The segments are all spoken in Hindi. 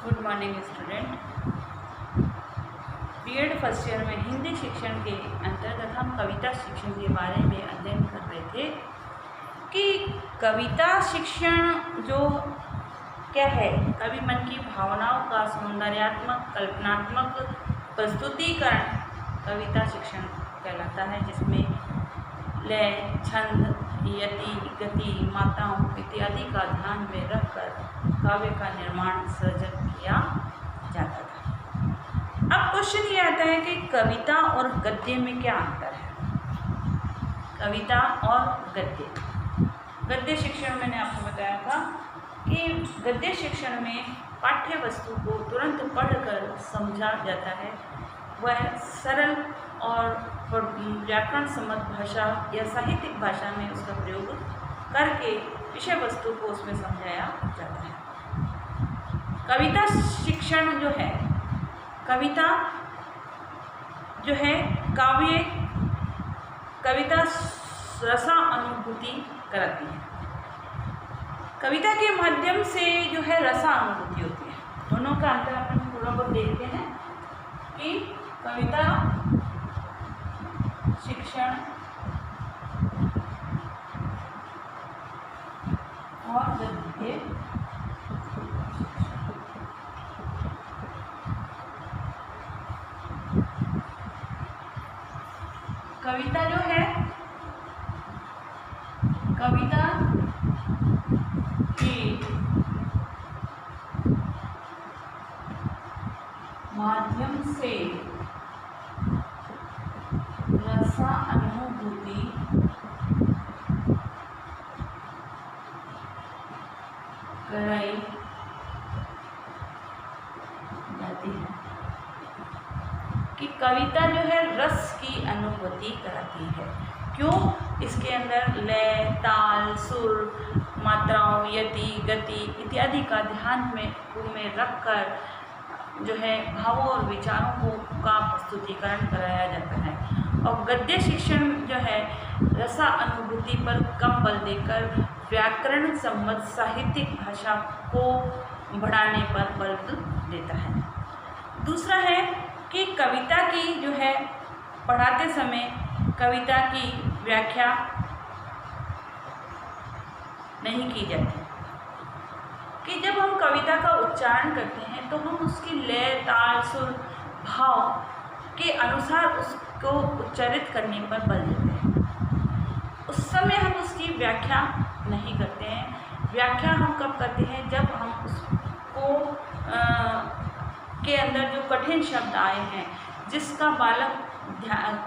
Good morning student. BEd first year में हिंदी शिक्षण के अंतर्गत हम कविता शिक्षण के बारे में अध्ययन कर रहे थे कि कविता शिक्षण जो क्या है, कवि मन की भावनाओं का सौंदर्यात्मक कल्पनात्मक प्रस्तुतिकरण कविता शिक्षण कहलाता है, जिसमें लय, छंद, यति, गति, मात्राओं इत्यादि का ध्यान में रखकर काव्य का निर्माण सृजन किया जाता था। अब क्वेश्चन ये आता है कि कविता और गद्य में क्या अंतर है। कविता और गद्य शिक्षण मैंने आपको बताया था कि गद्य शिक्षण में पाठ्य वस्तु को तुरंत पढ़कर समझा जाता है। वह सरल और व्याकरण सम्मत भाषा या साहित्यिक भाषा में उसका प्रयोग करके विषय वस्तु को उसमें समझाया जाता है। कविता शिक्षण जो है, कविता जो है कविता रसा अनुभूति कराती है। कविता के माध्यम से जो है रसा अनुभूति होती है। दोनों का अंतर अपन थोड़ा बहुत देखते हैं कि कविता शिक्षण और गद्य कविता जो है, कविता के माध्यम से रसा अनुभूति कराई जाती है कि कविता जो है रस की अनुभूति कराती है। क्यों? इसके अंदर लय, ताल, सुर, मात्राओं, यति, गति इत्यादि का ध्यान में रखकर जो है भावों और विचारों का प्रस्तुतिकरण कराया जाता है। और गद्य शिक्षण जो है रसा अनुभूति पर कम बल देकर व्याकरण सम्मत साहित्यिक भाषा को बढ़ाने पर बल देता है। दूसरा है कि कविता की जो है पढ़ाते समय कविता की व्याख्या नहीं की जाती कि जब हम कविता का उच्चारण करते हैं तो हम उसकी लय, ताल, सुर, भाव के अनुसार उसको उच्चारित करने पर बल देते हैं। उस समय हम उसकी व्याख्या नहीं करते हैं। व्याख्या हम कब करते हैं? जब हम उसको के अंदर जो कठिन शब्द आए हैं, जिसका बालक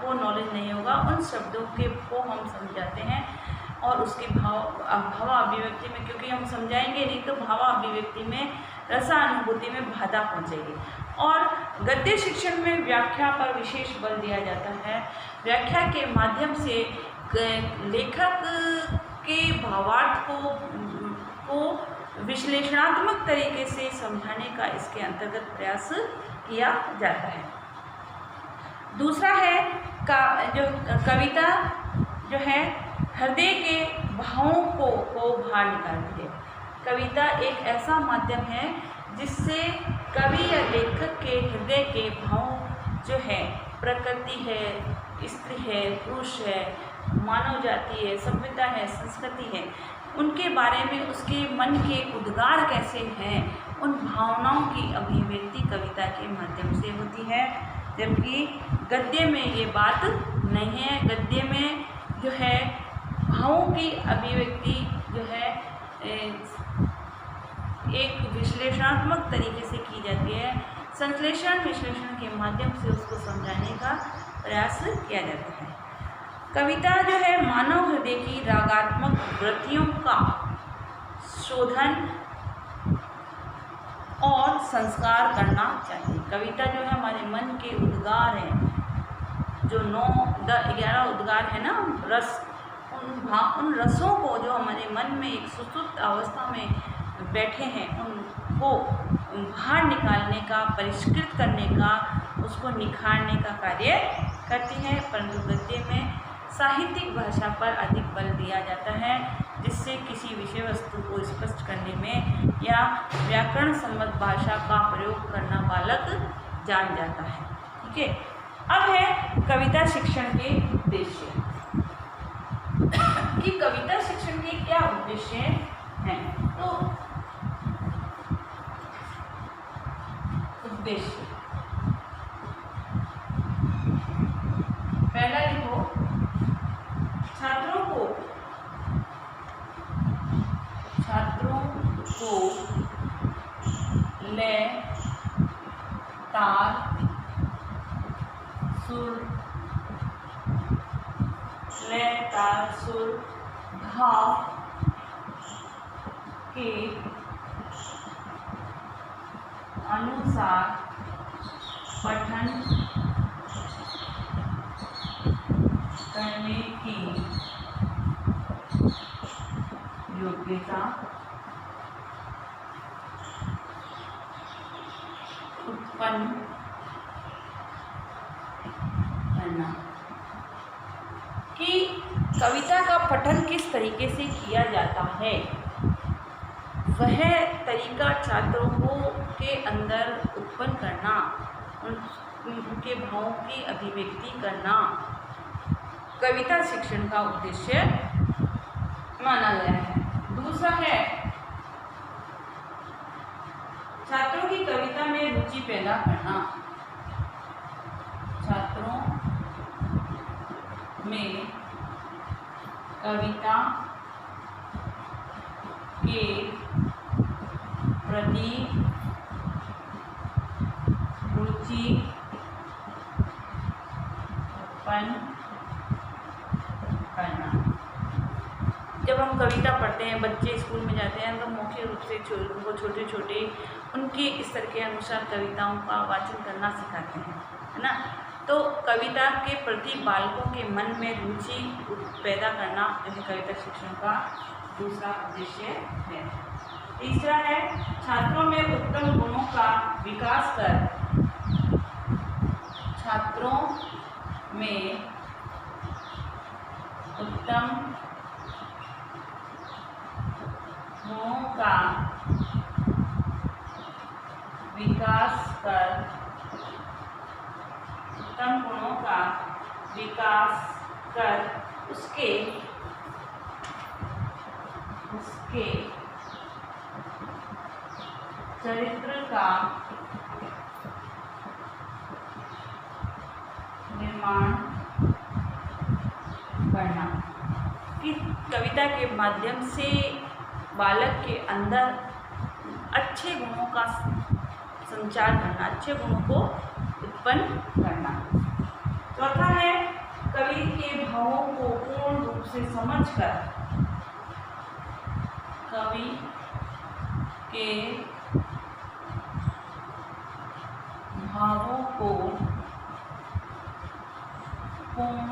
को नॉलेज नहीं होगा, उन शब्दों को हम समझाते हैं और उसकी भाव अभिव्यक्ति में, क्योंकि हम समझाएंगे नहीं तो भाव अभिव्यक्ति में रसा अनुभूति में बाधा पहुंचेगी। और गद्य शिक्षण में व्याख्या पर विशेष बल दिया जाता है। व्याख्या के माध्यम से लेखक के भावार्थ को विश्लेषणात्मक तरीके से समझाने का इसके अंतर्गत प्रयास किया जाता है। दूसरा है कविता जो है हृदय के भावों को बाहर निकालती है। कविता एक ऐसा माध्यम है जिससे कवि या लेखक के हृदय के भाव जो है, प्रकृति है, स्त्री है, पुरुष है, मानव जाति है, सभ्यता है, संस्कृति है, उनके बारे में उसके मन के उद्गार कैसे हैं, उन भावनाओं की अभिव्यक्ति कविता के माध्यम से होती है। जबकि गद्य में ये बात नहीं है। गद्य में जो है भावों की अभिव्यक्ति जो है एक विश्लेषणात्मक तरीके से की जाती है। संश्लेषण विश्लेषण के माध्यम से उसको समझाने का प्रयास किया जाता है। कविता जो है मानव हृदय की रागात्मक वृत्तियों का शोधन और संस्कार करना चाहिए। कविता जो है हमारे मन के उद्गार हैं, जो 11 उद्गार है ना, रस, उन रसों को जो हमारे मन में एक सुसुप्त अवस्था में बैठे हैं, उनको बाहर निकालने का, परिष्कृत करने का, उसको निखारने का कार्य करती है। परंतु गद्य में साहित्यिक भाषा पर अधिक बल दिया जाता है, जिससे किसी विषय वस्तु को स्पष्ट करने में या व्याकरण सम्मत भाषा का प्रयोग करना बालक जान जाता है। ठीक है, अब है कविता शिक्षण के उद्देश्य कि कविता शिक्षण के क्या उद्देश्य हैं। तो उद्देश्य पहला लिखो, छात्रों को लय, ताल, सुर, भाव के अनुसार पठन करने की योग्यता उत्पन्न करना। कि कविता का पठन किस तरीके से किया जाता है, वह तरीका छात्रों को के अंदर उत्पन्न करना, उनके भावों की अभिव्यक्ति करना कविता शिक्षण का उद्देश्य माना गया है। दूसरा है छात्रों की कविता में रुचि पैदा करना। छात्रों में कविता के प्रति रुचि उत्पन्न करना। जब हम कविता पढ़ते हैं, बच्चे स्कूल में जाते हैं, तो मुख्य रूप से उनको छोटे छोटे उनके स्तर के अनुसार कविताओं का वाचन करना सिखाते हैं, है ना। तो कविता के प्रति बालकों के मन में रुचि पैदा करना जो है कविता शिक्षण का दूसरा उद्देश्य है। तीसरा है छात्रों में उत्तम गुणों का विकास कर। छात्रों में उत्तम गुणों का विकास कर, उत्तम गुणों का विकास कर उसके चरित्र का निर्माण करना। कि कविता के माध्यम से बालक के अंदर अच्छे गुणों का संचार करना, अच्छे गुणों को उत्पन्न करना। चौथा है कवि के भावों को पूर्ण रूप से समझकर कवि के भावों को पूर्ण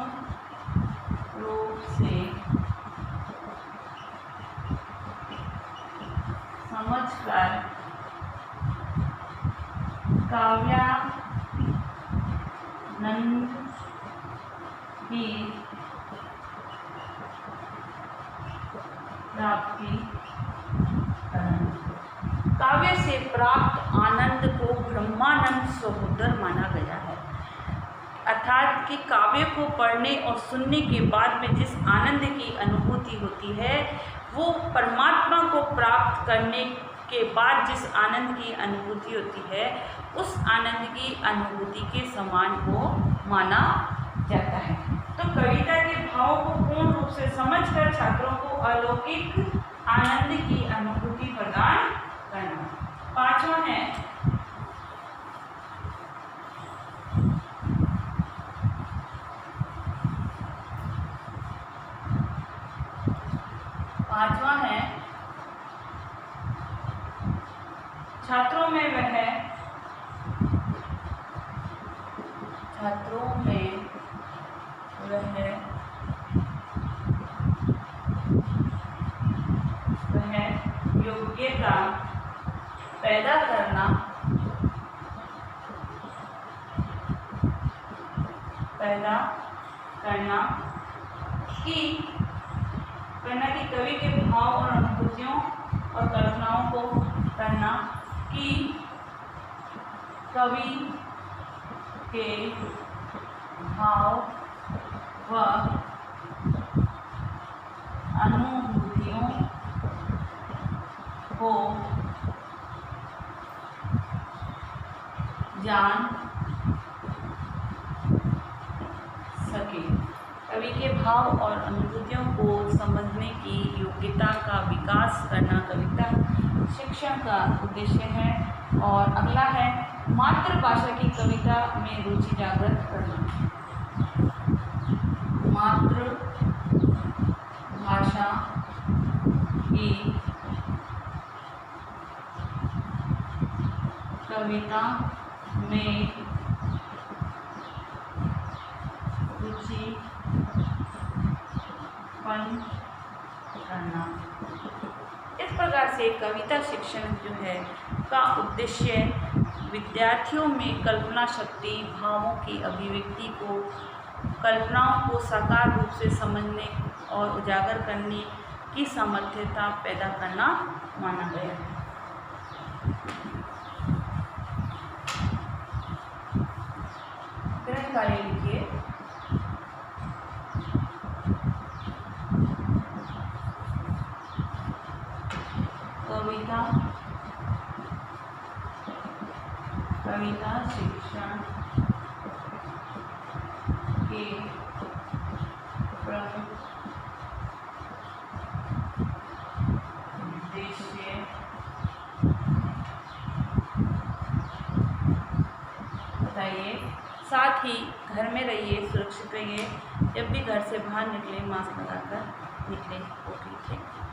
रूप से समझकर काव्यानंद की प्राप्ति करना। काव्य से प्राप्त आनंद को ब्रह्मानंद सहोदर माना गया है। अर्थात कि काव्य को पढ़ने और सुनने के बाद में जिस आनंद की अनुभूति होती है, वो परमात्मा को प्राप्त करने के बाद जिस आनंद की अनुभूति होती है, उस आनंद की अनुभूति के समान को माना जाता है। तो कविता के भावों को पूर्ण रूप से समझकर छात्रों को अलौकिक आनंद की अनुभूति प्रदान करना। पांचवा है छात्रों में वह योग्यता पैदा करना कि कवि के भाव और अनुभूतियों और कल्पनाओं को करना कि कवि के भाव व अनुभूतियों को जान सके। कवि के भाव और अनुभूतियों को समझने की योग्यता का विकास करना कविता शिक्षण का उद्देश्य है। और अगला है मातृभाषा की कविता में रुचि जागृत करना। मातृभाषा की कविता में रुचि उत्पन्न करना। इस प्रकार से कविता शिक्षण जो है का उद्देश्य विद्यार्थियों में कल्पना शक्ति, भावों की अभिव्यक्ति को, कल्पनाओं को साकार रूप से समझने और उजागर करने की सामर्थ्यता पैदा करना माना गया है। ग्रह कार्य लिखिए। कविता शिक्षण के प्रमुख उद्देश्य बताइए। साथ ही घर में रहिए, सुरक्षित रहिए। जब भी घर से बाहर निकले मास्क लगाकर निकले। Okay, thank you.